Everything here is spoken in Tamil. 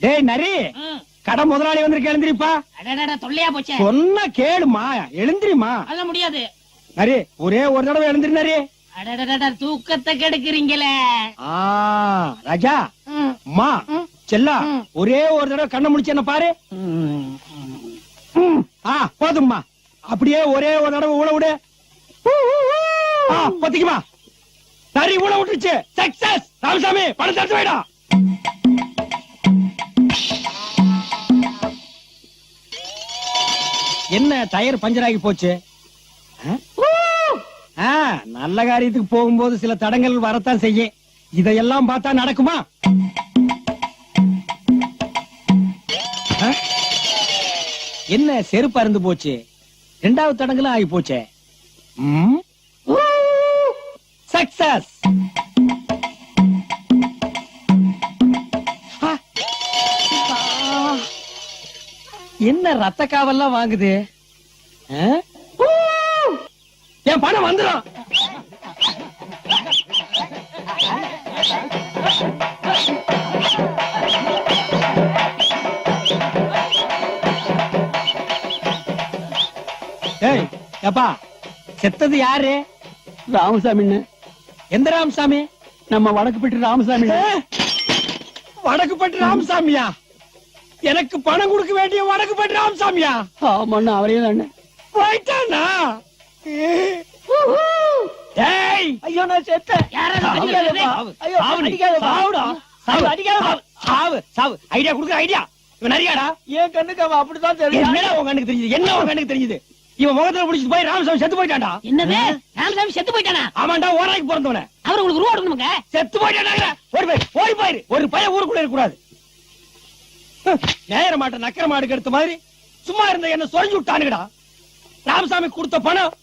ஏய் நரி, கடை முதலாளி வந்திருக்க, எழுந்திரிப்பா. தொல்லையா போச்சு. சொன்னா கேளுமா, எழுந்திரிமா. அதெல்லாம் முடியாது. நரி, ஒரே ஒரு தடவை எழுந்திரி நரி. தூக்கத்தை கெடுக்குறீங்களே. ராஜா, மா, செல்லா, ஒரே ஒரு தடவை கண்ணை முடிச்சு என்ன பாரு. போதும்மா, அப்படியே ஒரே ஒரு தடவை ஊழ விடு. பத்திக்குமா, நரி ஊழ விட்டுருச்சு. சக்சஸ். ராமசாமி, பணம் தடுத்து வைடா. என்ன டயர் பஞ்சர் ஆகி போச்சு? நல்ல காரியத்துக்கு போகும்போது சில தடங்கள் வரத்தான் செய்யும். இதையெல்லாம் பார்த்தா நடக்குமா? என்ன செருப்பு அருந்து போச்சு? இரண்டாவது தடங்களும் ஆகி போச்சே. சக்சஸ். என்ன ரத்த காவல்லாம் வாங்குது? என் பணம் வந்துடும். ஏய் அப்பா, செத்தது யாரு? ராமசாமின்னு. எந்த ராமசாமி? நம்ம வடக்குப்பட்டி ராமசாமி. வடக்குப்பட்டி ராமசாமியா? எனக்கு பணம் கொடுக்க வேண்டிய வடக்குப்பட்டி ராமசாமியா? ஆமாண்ணா, அவரே தானே. போயிட்டானா? ஏய், ஐயோ நான் செத்தேன். ஐடியா குடுக்குற ஐடியா இவன் நிறையாடா. என் கண்ணுக்கு அவன் அப்படித்தான் தெரியும். என்ன உன் கண்ணுக்கு தெரியுது? என்ன உன் கண்ணுக்கு தெரியுது? இவன் முகத்துல பிடிச்சிட்டு போய் ராமசாமி செத்து போயிட்டான்டா. என்னது? ராமசாமி செத்து போயிட்டானா? ஆமாண்டா, ஓராய்க்கு பிறந்தவன. அவர் உங்களுக்கு ரூபா கொடுக்கணுங்க. செத்து போயிட்டாங்க. ஓடி போயிரு. ஒரு பையன் ஊருக்குள்ள இருக்க கூடாது. நேர மாட்ட நக்கர மாடுக்கு எடுத்த மாதிரி சும்மா இருந்த என்ன சொரிஞ்சு விட்டானுங்கடா. ராமசாமி கொடுத்த பணம்